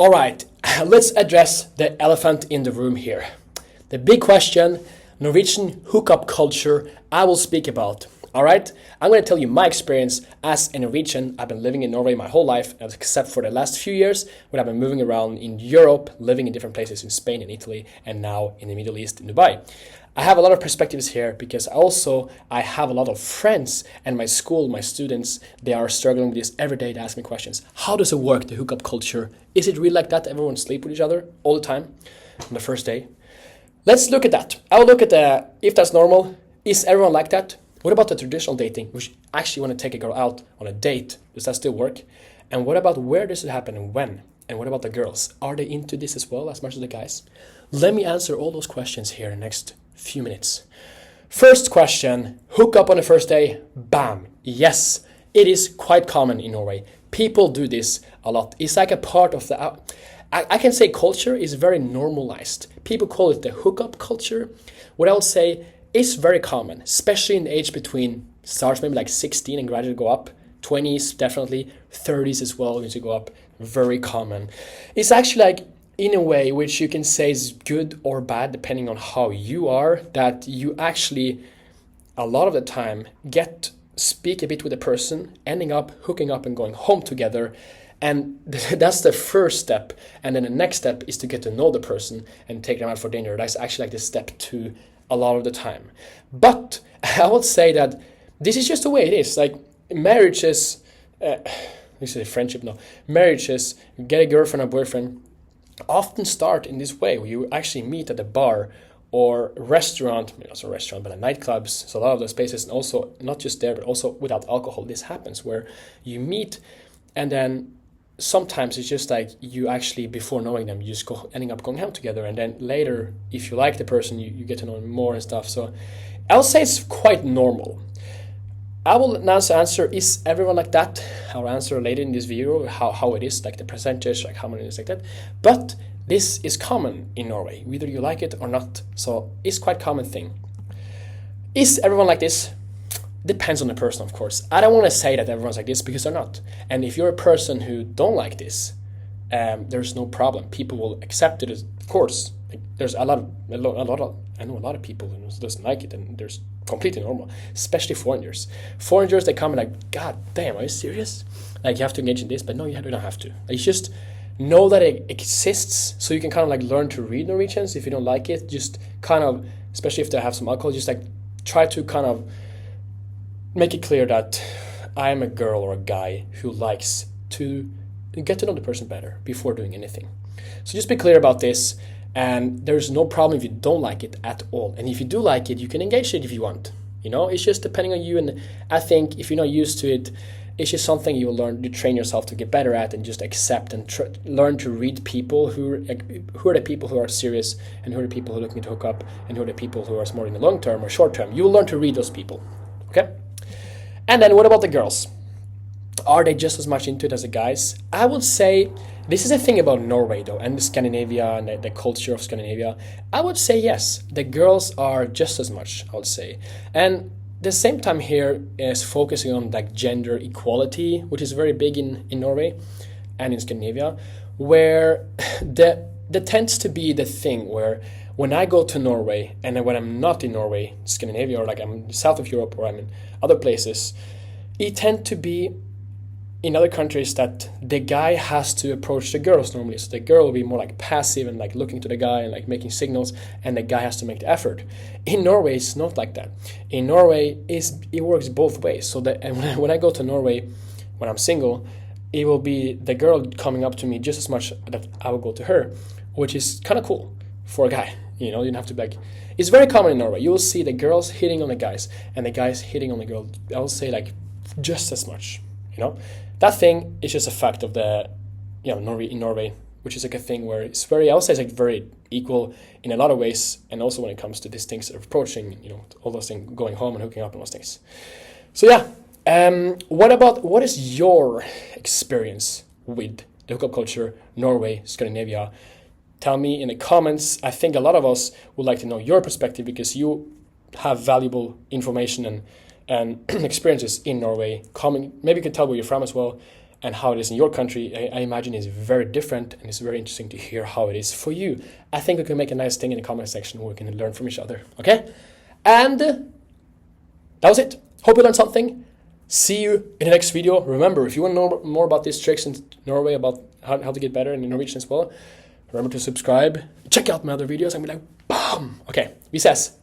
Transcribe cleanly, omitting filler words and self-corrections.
All right, let's address the elephant in the room here. The big question, Norwegian hookup culture, I will speak about. All right, I'm going to tell you my experience as a Norwegian. I've been living in Norway my whole life, except for the last few years when I've been moving around in Europe, living in different places in Spain and Italy, and now in the Middle East in Dubai. I have a lot of perspectives here because I have a lot of friends and my school, my students, they are struggling with this every day to ask me questions. How does it work, the hookup culture? Is it really like that? Everyone sleep with each other all the time on the first day? Let's look at that. I'll look at if that's normal. Is everyone like that? What about the traditional dating, which actually want to take a girl out on a date? Does that still work? And what about where does it happen and when? And what about the girls? Are they into this as well as much as the guys? Let me answer all those questions here in the next few minutes. First question, hook up on the first day, bam. Yes, it is quite common in Norway. People do this a lot. It's like a part of the, I can say culture is very normalized. People call it the hookup culture. What I would say is very common, especially in the age between starts maybe like 16 and gradually go up. 20s definitely, 30s as well, going to go up. Very common. It's actually like in a way which you can say is good or bad depending on how you are, that you actually a lot of the time speak a bit with a person, ending up hooking up and going home together. And that's the first step. And then the next step is to get to know the person and take them out for dinner. That's actually like the step 2 a lot of the time. But I would say that this is just the way it is. Like marriages, this is a friendship, no. Marriages, you get a girlfriend or boyfriend, often start in this way where you actually meet at a bar or restaurant, maybe not a restaurant, but at nightclubs. So a lot of those places, and also not just there, but also without alcohol, this happens where you meet and then sometimes it's just like you actually, before knowing them, you just ending up going out together. And then later, if you like the person, you get to know them more and stuff. So I'll say it's quite normal. I will now answer, is everyone like that? I'll answer later in this video how it is, like the percentage, like how many is like that. But this is common in Norway, whether you like it or not. So it's quite common thing. Is everyone like this? Depends on the person, of course. I don't want to say that everyone's like this because they're not. And if you're a person who don't like this, there's no problem. People will accept it, of course. Like, there's I know a lot of people who doesn't like it, and there's completely normal, especially foreigners. Foreigners, they come and like, God damn, are you serious? Like, you have to engage in this, but no, you don't have to. Like, just know that it exists, so you can kind of like learn to read Norwegians. If you don't like it, just kind of, especially if they have some alcohol, just like try to kind of make it clear that I am a girl or a guy who likes to get to know the person better before doing anything. So just be clear about this, and there's no problem if you don't like it at all. And if you do like it, you can engage it if you want. You know, it's just depending on you. And I think if you're not used to it, it's just something you will learn to train yourself to get better at, and just accept and learn to read people who are the people who are serious, and who are the people who are looking to hook up, and who are the people who are more in the long term or short term. You will learn to read those people. Okay? And then what about the girls? Are they just as much into it as the guys? I would say this is a thing about Norway though, and Scandinavia and the culture of Scandinavia. I would say yes, the girls are just as much, I would say. And the same time here is focusing on like gender equality, which is very big in Norway and in Scandinavia, where there tends to be the thing where when I go to Norway, and then when I'm not in Norway, Scandinavia, or like I'm south of Europe, or I'm in other places, it tend to be in other countries that the guy has to approach the girls normally. So the girl will be more like passive and like looking to the guy and like making signals, and the guy has to make the effort. In Norway, it's not like that. In Norway, it works both ways. So that, and when I go to Norway, when I'm single, it will be the girl coming up to me just as much that I will go to her, which is kind of cool for a guy. You know, you don't have to like. It's very common in Norway. You will see the girls hitting on the guys and the guys hitting on the girl. I will say like just as much. You know, that thing is just a fact of the, you know, in Norway, which is like a thing where it's very, I would say it's like very equal in a lot of ways, and also when it comes to these things of approaching, you know, all those things, going home and hooking up and those things. So yeah, what is your experience with the hookup culture, Norway, Scandinavia? Tell me in the comments. I think a lot of us would like to know your perspective because you have valuable information and experiences in Norway. Maybe you can tell where you're from as well. and how it is in your country, I imagine is very different, and it's very interesting to hear how it is for you. I think we can make a nice thing in the comment section where we can learn from each other, okay? And that was it. Hope you learned something. See you in the next video. Remember, if you want to know more about these tricks in Norway, about how to get better in Norwegian as well, remember to subscribe. Check out my other videos. I'm like, boom. Okay, vi ses.